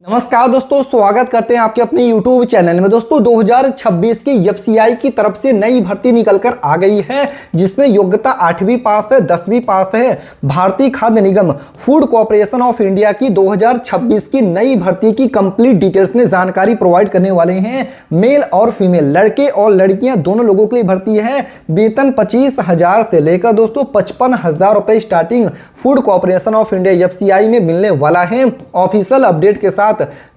नमस्कार दोस्तों, स्वागत करते हैं आपके अपने YouTube चैनल में। दोस्तों 2026 की एफसीआई की तरफ से नई भर्ती निकलकर आ गई है, जिसमें योग्यता 8वीं पास है, 10वीं पास है। भारतीय खाद्य निगम फूड कॉर्पोरेशन ऑफ इंडिया की 2026 की नई भर्ती की कंप्लीट डिटेल्स में जानकारी प्रोवाइड करने वाले हैं। मेल और फीमेल, लड़के और लड़कियां दोनों लोगों के लिए भर्ती है। वेतन 25,000 से लेकर दोस्तों 55,000 रुपए starting food corporation of India FCI में मिलने वाला है। ऑफिशियल अपडेट के साथ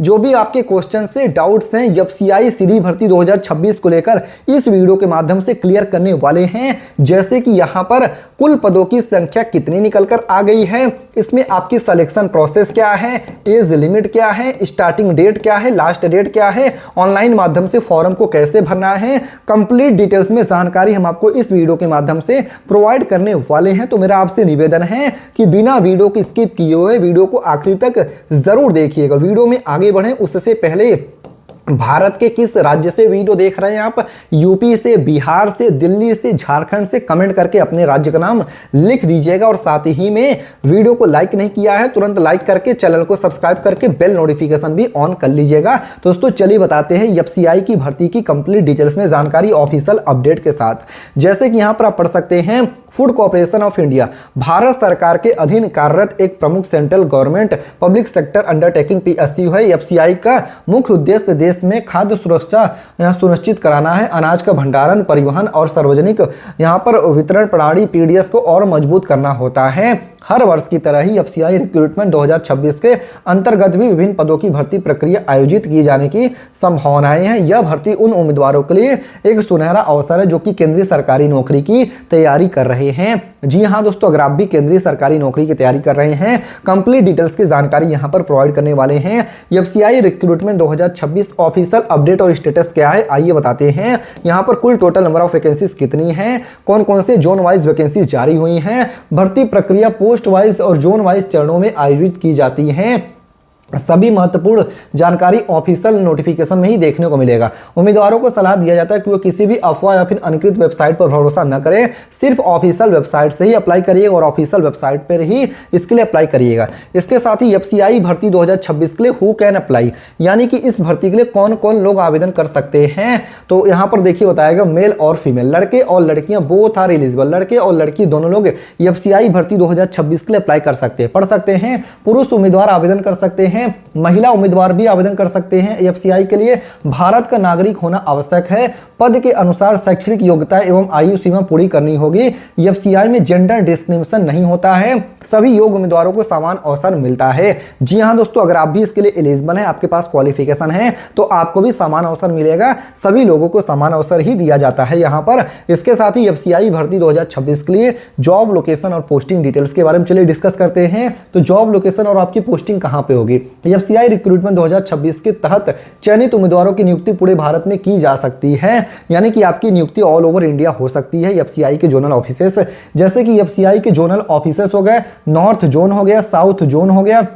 जो भी आपके क्वेश्चन से डाउट्स हैं एफसीआई सीधी भर्ती 2026 को लेकर इस वीडियो के माध्यम से क्लियर करने वाले हैं। जैसे कि यहां पर कुल पदों की संख्या कितनी निकलकर आ गई है, इसमें आपकी सिलेक्शन प्रोसेस क्या है, एज लिमिट क्या है, स्टार्टिंग डेट क्या है, लास्ट डेट क्या है, ऑनलाइन माध्यम से फॉर्म को कैसे भरना है, कंप्लीट डिटेल्स में जानकारी हम आपको इस वीडियो के माध्यम से प्रोवाइड करने वाले हैं। तो मेरा आपसे निवेदन है कि बिना वीडियो को स्किप किए हुए वीडियो को आखिरी तक जरूर देखिएगा। वीडियो में आगे बढ़ें उससे पहले भारत के किस राज्य से वीडियो देख रहे हैं आप, यूपी से, बिहार से, दिल्ली से, झारखंड से, कमेंट करके अपने राज्य का नाम लिख दीजिएगा। और साथ ही में वीडियो को लाइक नहीं किया है तुरंत लाइक करके चैनल को सब्सक्राइब करके बेल नोटिफिकेशन भी ऑन कर लीजिएगा। दोस्तों चलिए बताते हैं एफसीआई की भर्ती की कंप्लीट डिटेल्स में जानकारी ऑफिशियल अपडेट के साथ। जैसे कि यहां पर आप पढ़ सकते हैं, food corporation of India Bharat सरकार के अधीन कार्यरत एक प्रमुख central government public sector undertaking PSU है। एफसीआई का मुख्य उद्देश्य देश में खाद्य सुरक्षा सुनिश्चित कराना है। अनाज का भंडारण, परिवहन और सार्वजनिक यहां पर वितरण प्रणाली पीडीएस को और मजबूत करना होता है। हर वर्ष की तरह ही एफसीआई रिक्रूटमेंट 2026 के अंतर्गत भी विभिन्न पदों की भर्ती प्रक्रिया आयोजित की जाने की संभावनाएं हैं। यह भर्ती उन उम्मीदवारों के लिए एक सुनहरा अवसर है जो कि केंद्रीय सरकारी नौकरी की तैयारी कर रहे हैं। जी हाँ दोस्तों, अगर आप भी केंद्रीय सरकारी नौकरी की तैयारी कर रहे हैं, कंप्लीट डिटेल्स की जानकारी यहां पर प्रोवाइड करने वाले हैं। एफसीआई रिक्रूटमेंट 2026 ऑफिशियल अपडेट और स्टेटस क्या है आइए बताते हैं। यहां पर कुल टोटल नंबर ऑफ वैकेंसीज कितनी है, कौन कौन से जोन वाइज वैकेंसीज जारी हुई हैं, भर्ती प्रक्रिया पोस्ट वाइज और जोन वाइज चरणों में आयोजित की जाती हैं। सभी महत्वपूर्ण जानकारी ऑफिशियल नोटिफिकेशन में ही देखने को मिलेगा। उम्मीदवारों को सलाह दिया जाता है कि वो किसी भी अफवाह या फिर अधिकृत वेबसाइट पर भरोसा न करें, सिर्फ ऑफिशियल वेबसाइट से ही अप्लाई करिएगा और ऑफिशियल वेबसाइट पर ही इसके लिए अप्लाई करिएगा। इसके साथ ही एफसीआई भर्ती 2026 के लिए हु कैन अप्लाई, यानी कि इस भर्ती के लिए कौन कौन लोग आवेदन कर सकते हैं। तो यहाँ पर देखिए बताएगा, मेल और फीमेल, लड़के और लड़कियां बोथ आर एलिजिबल, लड़के और लड़की दोनों लोग एफसीआई भर्ती 2026 के लिए अप्लाई कर सकते हैं, पढ़ सकते हैं। पुरुष उम्मीदवार आवेदन कर सकते हैं, महिला उम्मीदवार भी आवेदन कर सकते हैं। एफसीआई के लिए भारत का नागरिक होना आवश्यक है। पद के अनुसार शैक्षणिक योग्यता एवं आयु सीमा पूरी करनी होगी। एफसीआई में जेंडर डिस्क्रिमिनेशन नहीं होता है, सभी योग्य उम्मीदवारों को समान अवसर मिलता है। जी हाँ दोस्तों, अगर आप भी इसके लिए एलिजिबल हैं, आपके पास क्वालिफिकेशन है, तो आपको भी समान अवसर मिलेगा। सभी लोगों को समान अवसर ही दिया जाता है यहाँ पर। इसके साथ ही एफसीआई भर्ती 2026 के लिए जॉब लोकेशन और पोस्टिंग डिटेल्स के बारे में चलिए डिस्कस करते हैं। तो जॉब लोकेशन और आपकी पोस्टिंग कहाँ पे होगी। एफसीआई रिक्रूटमेंट 2026 के तहत चयनित उम्मीदवारों की नियुक्ति पूरे भारत में की जा सकती है, यानी कि आपकी नियुक्ति ऑल ओवर इंडिया हो सकती है। एफसीआई के जोनल ऑफिसेस, जैसे कि एफसीआई के जोनल ऑफिसेस हो गए, नॉर्थ जोन हो गया, साउथ जोन हो गया,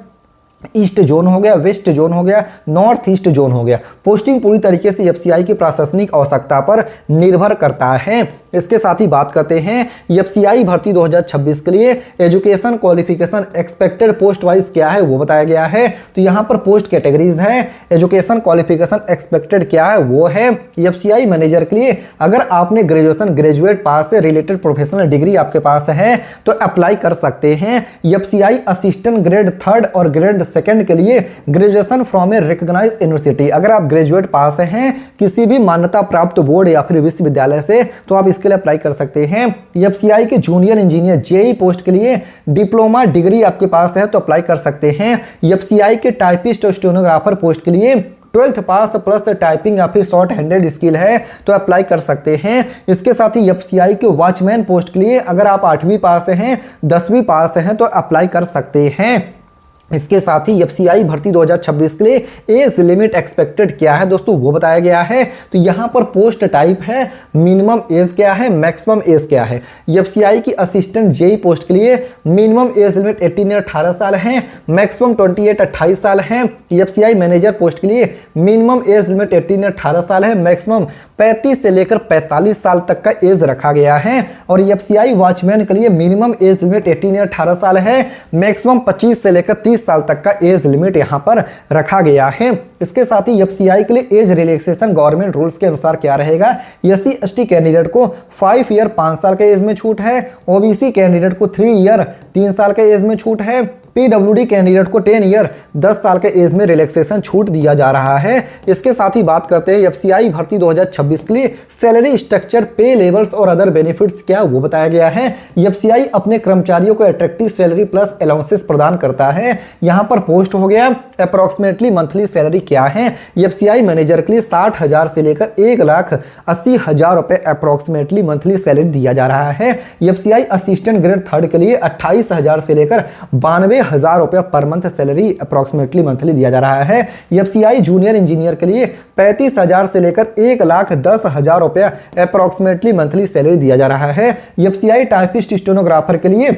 ईस्ट जोन हो गया, वेस्ट जोन हो गया, नॉर्थ ईस्ट जोन हो गया। पोस्टिंग पूरी तरीके से एफसीआई की प्रशासनिक आवश्यकता पर निर्भर करता है। इसके साथ ही बात करते हैं एफसीआई भर्ती 2026 के लिए education qualification expected post wise क्या है वो बताया गया है। तो यहाँ पर पोस्ट कैटेगरीज है, एजुकेशन क्वालिफिकेशन एक्सपेक्टेड क्या है वो है एफसीआई मैनेजर के लिए, अगर आपने ग्रेजुएशन ग्रेजुएट पास से रिलेटेड प्रोफेशनल डिग्री आपके पास है तो अप्लाई कर सकते हैं। एफसीआई असिस्टेंट ग्रेड 3 और ग्रेड 2 के लिए graduation from a recognised university, अगर आप ग्रेजुएट पास हैं किसी भी मान्यता प्राप्त बोर्ड या फिर विश्वविद्यालय से, तो आप इसके लिए अप्लाई कर सकते हैं। एफसीआई के जूनियर इंजीनियर जेई पोस्ट के लिए डिप्लोमा डिग्री आपके पास है तो अप्लाई कर सकते हैं। एफसीआई के टाइपिस्ट और स्टेनोग्राफर पोस्ट के लिए 12th पास प्लस टाइपिंग या फिर शॉर्ट हैंडेड स्किल है तो अप्लाई कर सकते हैं। इसके साथ ही एफसीआई के वॉचमैन पोस्ट के लिए अगर आप 8वीं पास हैं, 10वीं पास हैं तो अप्लाई कर सकते हैं। इसके साथ ही एफसीआई भर्ती 2026 के लिए एज लिमिट एक्सपेक्टेड क्या है दोस्तों वो बताया गया है। तो यहाँ पर पोस्ट टाइप है, मिनिमम एज क्या है, मैक्सिमम एज क्या है। एफसीआई की असिस्टेंट जेई पोस्ट के लिए मिनिमम एज लिमिट 18 या 18 साल है, मैक्सिमम 28 साल है। एफसीआई मैनेजर पोस्ट के लिए मिनिमम एज लिमिट 18 या 18 साल है, मैक्सिमम 35 से लेकर 45 साल तक का एज रखा गया है। और एफसीआई वॉचमैन के लिए मिनिमम एज लिमिट 18 या 18 साल है, मैक्सिमम 25 से लेकर 30 साल तक का एज लिमिट यहाँ पर रखा गया है। इसके साथ ही एफसीआई के लिए एज रिलैक्सेशन गवर्नमेंट रूल्स के अनुसार क्या रहेगा, एससी एसटी कैंडिडेट को 5 ईयर 5 साल के एज में छूट है, ओबीसी कैंडिडेट को 3 ईयर 3 साल के एज में छूट है, पीडब्ल्यूडी कैंडिडेट को 10 ईयर 10 साल के एज में रिलैक्सेशन छूट दिया जा रहा है। इसके साथ ही बात करते हैं एफसीआई भर्ती 2026 के लिए सैलरी स्ट्रक्चर, पे लेवल्स और अदर बेनिफिट्स क्या वो बताया गया है। एफसीआई अपने कर्मचारियों को अट्रैक्टिव सैलरी प्लस अलाउंसेस प्रदान करता है। यहाँ पर पोस्ट हो गया अप्रोक्सीमेटली मंथली सैलरी क्या है। एफसीआई मैनेजर के लिए 60,000 से लेकर 1,80,000 रुपए अप्रोक्सीमेटली मंथली सैलरी दिया जा रहा है। एफसीआई असिस्टेंट ग्रेड 3 के लिए 28,000 से लेकर 92,000 रुपए per month salary approximately monthly दिया जा रहा है। एफसीआई जूनियर इंजीनियर के लिए 35,000 से लेकर 1,10,000 रुपया अप्रोक्सीमेटली मंथली सैलरी दिया जा रहा है। एफसीआई टाइपिस्ट स्टेनोग्राफर के लिए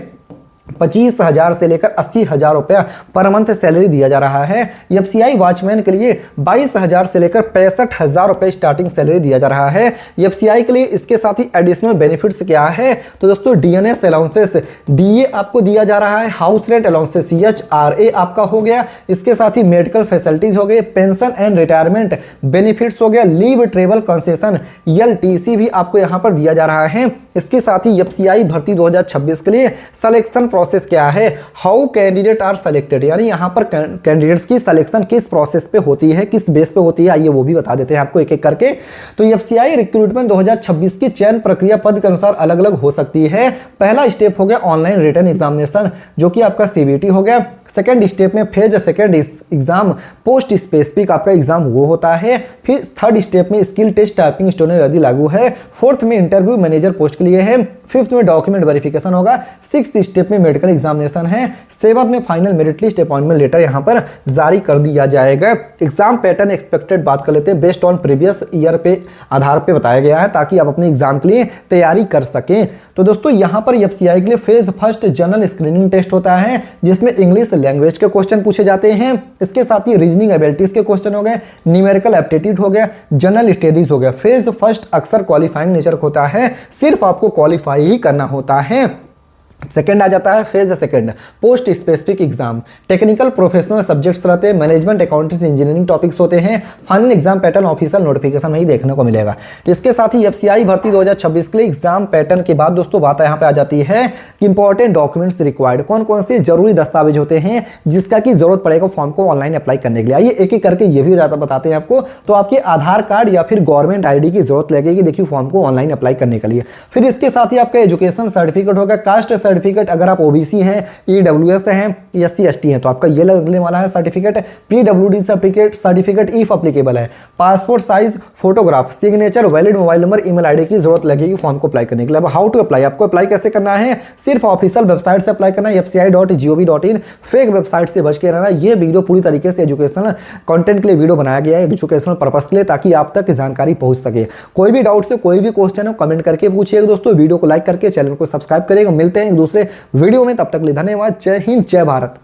25,000 से लेकर 80,000 रुपया पर मंथ सैलरी दिया जा रहा है। एफसीआई वॉचमैन के लिए 22,000 से लेकर 65,000 रुपए स्टार्टिंग सैलरी दिया जा रहा है। एफसीआई के लिए इसके साथ ही एडिशनल बेनिफिट्स क्या है, तो दोस्तों डीएनएस अलाउंसेस डीए आपको दिया जा रहा है, हाउस रेंट अलाउंसेस CHRA आपका हो गया, इसके साथ ही मेडिकल फैसिलिटीज हो गए, पेंशन एंड रिटायरमेंट बेनिफिट्स हो गया, लीव ट्रेवल कंसेशन LTC भी आपको यहाँ पर दिया जा रहा है। इसके साथ ही एफसीआई भर्ती 2026 के लिए सिलेक्शन प्रोसेस क्या है, हाउ कैंडिडेट आर सेलेक्टेड, यानी यहाँ पर कैंडिडेट्स की सिलेक्शन किस प्रोसेस पे होती है, किस बेस पे होती है, आइए वो भी बता देते हैं आपको एक एक करके। तो एफसीआई रिक्रूटमेंट 2026 की चयन प्रक्रिया पद के अनुसार अलग अलग हो सकती है। पहला स्टेप हो गया ऑनलाइन रिटन एग्जामिनेशन जो कि आपका CBT हो गया। सेकेंड स्टेप में phase second exam post specific आपका एग्जाम वो होता है। फिर थर्ड स्टेप में स्किल टेस्ट टाइपिंग स्टोनर यदि लागू है। फोर्थ में इंटरव्यू मैनेजर पोस्ट के लिए है। फिफ्थ में डॉक्यूमेंट वेरिफिकेशन होगा। सिक्स्थ स्टेप में मेडिकल एग्जामिनेशन है। सेवंथ में final merit list appointment letter यहाँ पर जारी कर दिया जाएगा। एग्जाम पैटर्न एक्सपेक्टेड बात कर लेते हैं, बेस्ड ऑन प्रीवियस ईयर पे आधार पे बताया गया है ताकि आप अपने एग्जाम के लिए तैयारी कर सकें। तो दोस्तों यहाँ पर एफसीआई के लिए phase first general screening test होता है जिसमें इंग्लिश लैंग्वेज के क्वेश्चन पूछे जाते हैं। इसके साथ ही रीजनिंग एबिलिटीज के क्वेश्चन हो गए, न्यूमेरिकल एप्टीट्यूड हो गया, जनरल स्टडीज हो गया। फेज फर्स्ट अक्सर क्वालिफाइंग नेचर होता है, सिर्फ आपको क्वालिफाई ही करना होता है। सेकंड आ जाता है phase second post specific exam, technical professional subjects रहते हैं, मैनेजमेंट अकाउंटिंग इंजीनियरिंग टॉपिक्स होते हैं। Final exam pattern official notification में ही देखने को मिलेगा। इसके साथ ही एफसीआई भर्ती 2026 के लिए एग्जाम पैटर्न के बाद दोस्तों बात यहाँ पे आ जाती है कि इंपॉर्टेंट डॉक्यूमेंट्स रिक्वायर्ड, कौन कौन से जरूरी दस्तावेज होते हैं जिसका की जरूरत पड़ेगा फॉर्म को ऑनलाइन अप्लाई करने के लिए। आइए एक एक करके ये भी ज्यादा बताते हैं आपको। तो आपके आधार कार्ड या फिर गवर्नमेंट ID की जरूरत लगेगी देखिए फॉर्म को ऑनलाइन अप्लाई करने के लिए। फिर इसके साथ ही आपका एजुकेशन सर्टिफिकेट होगा, कास्ट सर्टिफिकेट अगर आप ओबीसी हैं, EWS हैं, SC ST हैं तो आपका ये लगने वाला है certificate. PWD certificate if applicable है। Passport size photograph, signature, valid mobile number, email ID की जरूरत लगेगी फॉर्म को अप्लाई करने के लिए। अब हाउ टू अप्लाई, आपको अप्लाई कैसे करना है, सिर्फ ऑफिशियल वेबसाइट से अप्लाई करना है fci.gov.in। फेक वेबसाइट से बच के रहना। ये वीडियो पूरी तरीके से एजुकेशनल कंटेंट के लिए वीडियो बनाया गया है, एजुकेशनल पर्पस के लिए, ताकि आप तक जानकारी पहुंच सके। कोई भी डाउट से कोई भी क्वेश्चन हो कमेंट करके पूछिएगा दोस्तों। वीडियो को लाइक करके चैनल को सब्सक्राइब करेगा। मिलते हैं एक दूसरे वीडियो में, तब तक के लिए धन्यवाद। जय हिंद, जय भारत।